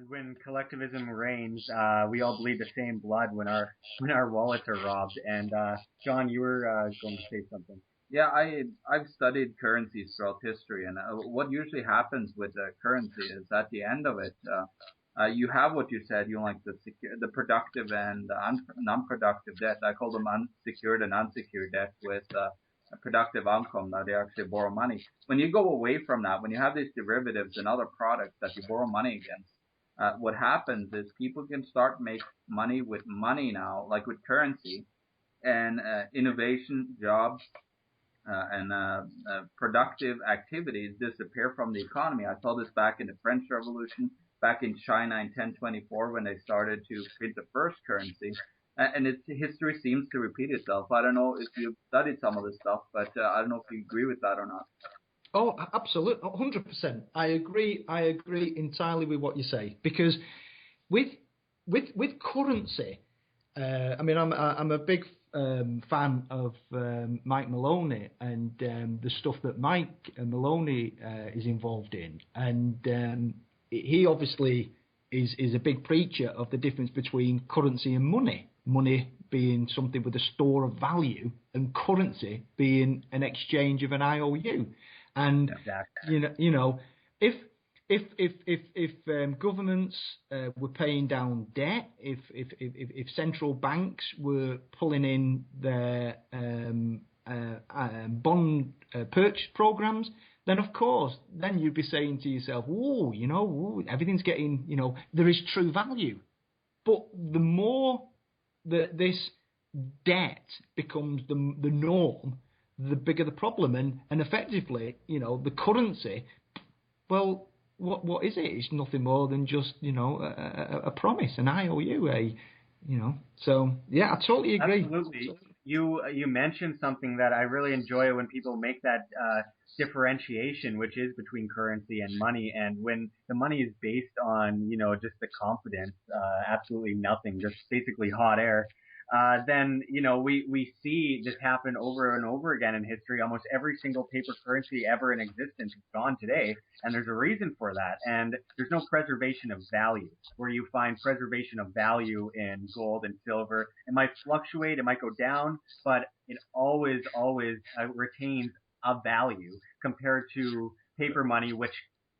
when collectivism reigns, we all bleed the same blood when our wallets are robbed. And John, you were going to say something. Yeah, I've studied currencies throughout history, and what usually happens with the currency is at the end of it, you have what you said, like the productive and non-productive debt. I call them unsecured and unsecured debt with a productive outcome that they actually borrow money. When you go away from that, when you have these derivatives and other products that you borrow money against, what happens is people can start make money with money now, like with currency, and innovation, jobs, and productive activities disappear from the economy. I saw this back in the French Revolution, back in China in 1024 when they started to print the first currency. And history seems to repeat itself. I don't know if you've studied some of this stuff, but I don't know if you agree with that or not. Oh, absolutely, 100%. I agree entirely with what you say, because with currency, I mean, I'm a big fan of Mike Maloney and the stuff that Mike Maloney is involved in, and he obviously is a big preacher of the difference between currency and money. Money being something with a store of value, and currency being an exchange of an IOU. And exactly. you know, if governments were paying down debt, if central banks were pulling in their bond purchase programs, then of course, then you'd be saying to yourself, "Whoa, everything's getting, there is true value." But the more that this debt becomes the norm, the bigger the problem, and effectively, the currency, well, what is it? It's nothing more than just, a promise, an IOU, So yeah, I totally agree. Absolutely. You mentioned something that I really enjoy when people make that differentiation, which is between currency and money. And when the money is based on, just the confidence, absolutely nothing, just basically hot air, then, we see this happen over and over again in history. Almost every single paper currency ever in existence is gone today. And there's a reason for that. And there's no preservation of value, where you find preservation of value in gold and silver. It might fluctuate, it might go down, but it always retains a value compared to paper money, which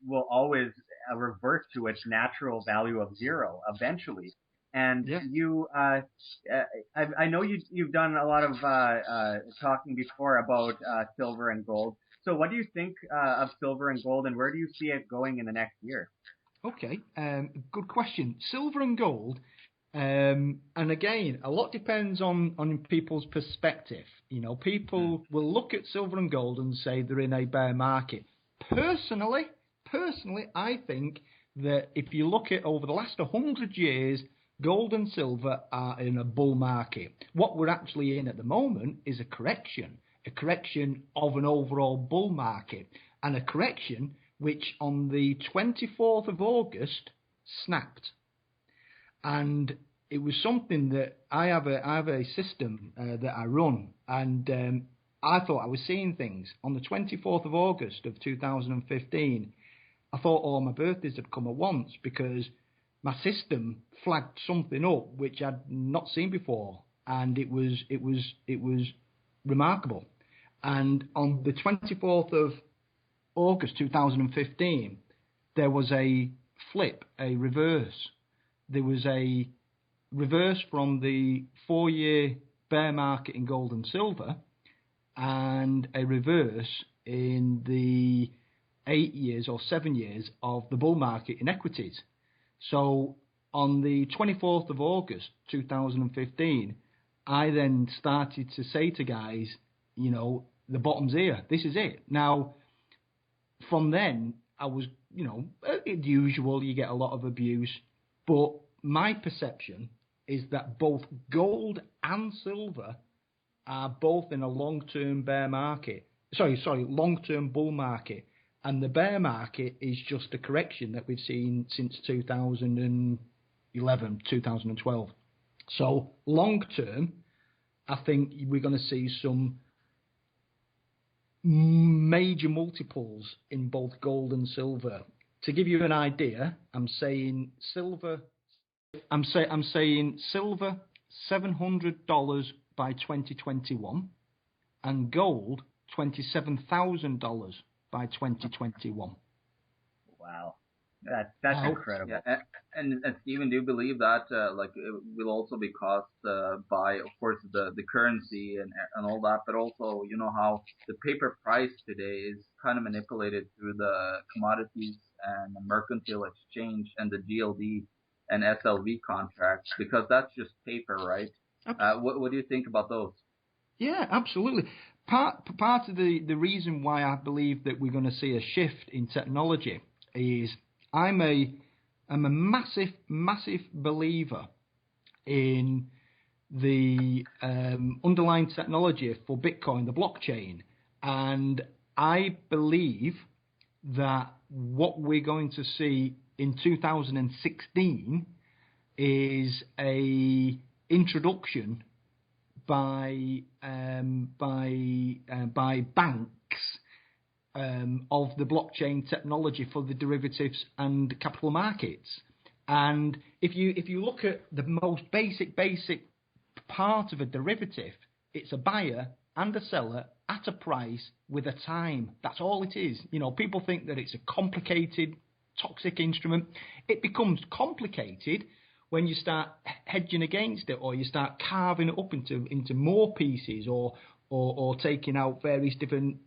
will always revert to its natural value of zero eventually. And yeah. I know you've done a lot of talking before about silver and gold. So what do you think of silver and gold, and where do you see it going in the next year? Okay, good question. Silver and gold, and again, a lot depends on people's perspective. People will look at silver and gold and say they're in a bear market. Personally, I think that if you look at over the last 100 years, gold and silver are in a bull market. What we're actually in at the moment is a correction of an overall bull market, and a correction which on the 24th of August snapped. And it was something that I have a system that I run, and I thought I was seeing things. On the 24th of August of 2015, I thought all my birthdays had come at once, because my system flagged something up which I'd not seen before, and it was remarkable. And on the 24th of August 2015, there was a flip, a reverse. There was a reverse from the 4-year bear market in gold and silver, and a reverse in the 8 years or 7 years of the bull market in equities. So on the 24th of August 2015, I then started to say to guys, the bottom's here. This is it. Now, from then, I was, as usual, you get a lot of abuse. But my perception is that both gold and silver are both in a long-term bear market. Long-term bull market. And the bear market is just a correction that we've seen since 2011, 2012. So long term, I think we're going to see some major multiples in both gold and silver to give you an idea, I'm saying silver $700 by 2021 and gold $27,000 by 2021. Wow. That's incredible. Yeah, and Stephen, do you believe that it will also be caused by, of course, the currency and all that, but also how the paper price today is kind of manipulated through the commodities and the mercantile exchange and the GLD and SLV contracts, because that's just paper, right? What do you think about those? Yeah, absolutely. Part of the reason why I believe that we're going to see a shift in technology is I'm a massive believer in the underlying technology for Bitcoin, the blockchain, and I believe that what we're going to see in 2016 is a introduction by banks of the blockchain technology for the derivatives and capital markets. And if you look at the most basic part of a derivative, it's a buyer and a seller at a price with a time. That's all it is. People think that it's a complicated, toxic instrument. It becomes complicated when you start hedging against it, or you start carving it up into more pieces, or taking out various different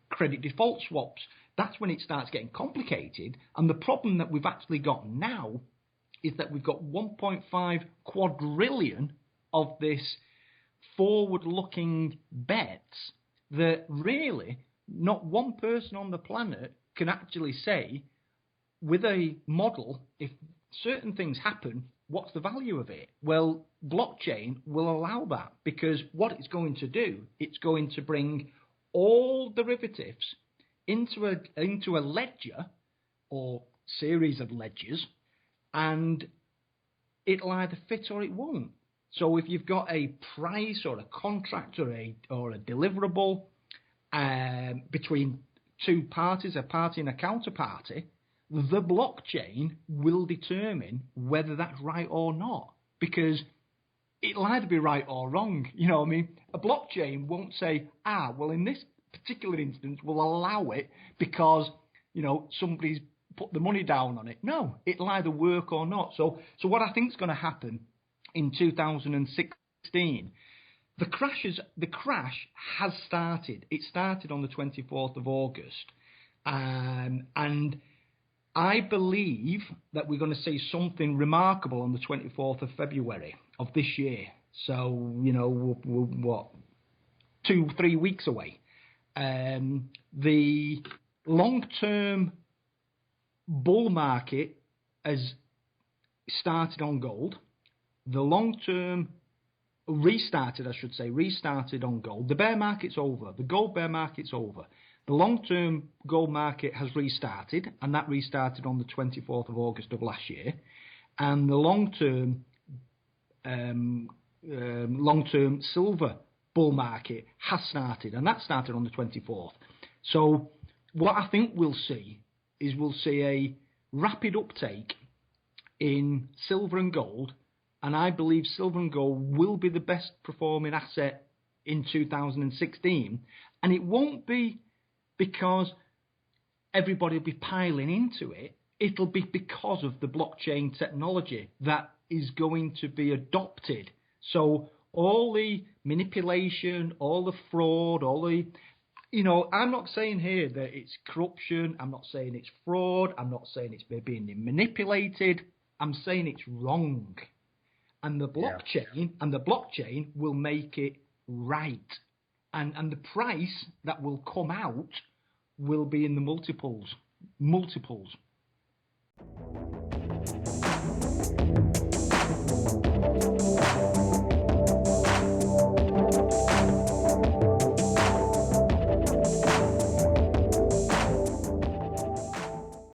credit default swaps. That's when it starts getting complicated. And the problem that we've actually got now is that we've got 1.5 quadrillion of this forward-looking bets that really not one person on the planet can actually say with a model, if certain things happen, what's the value of it? Well, blockchain will allow that, because what it's going to do, it's going to bring all derivatives into a ledger or series of ledgers, and it'll either fit or it won't. So if you've got a price or a contract or a deliverable between two parties, a party and a counterparty, the blockchain will determine whether that's right or not, because it'll either be right or wrong. A blockchain won't say, well, in this particular instance, we'll allow it because, somebody's put the money down on it. No, it'll either work or not. So what I think is going to happen in 2016, the crash has started. It started on the 24th of August. And I believe that we're going to see something remarkable on the 24th of February of this year. So, we're 2-3 weeks away. The long-term bull market has started on gold. The long-term restarted on gold. The bear market's over. The gold bear market's over. The long-term gold market has restarted, and that restarted on the 24th of August of last year. And the long-term silver bull market has started, and that started on the 24th. So what I think we'll see is a rapid uptake in silver and gold, and I believe silver and gold will be the best performing asset in 2016. And it won't be because everybody will be piling into it. It'll be because of the blockchain technology that is going to be adopted. So all the manipulation, all the fraud, I'm not saying here that it's corruption. I'm not saying it's fraud. I'm not saying it's being manipulated. I'm saying it's wrong. And the blockchain will make it right. And the price that will come out will be in the multiples.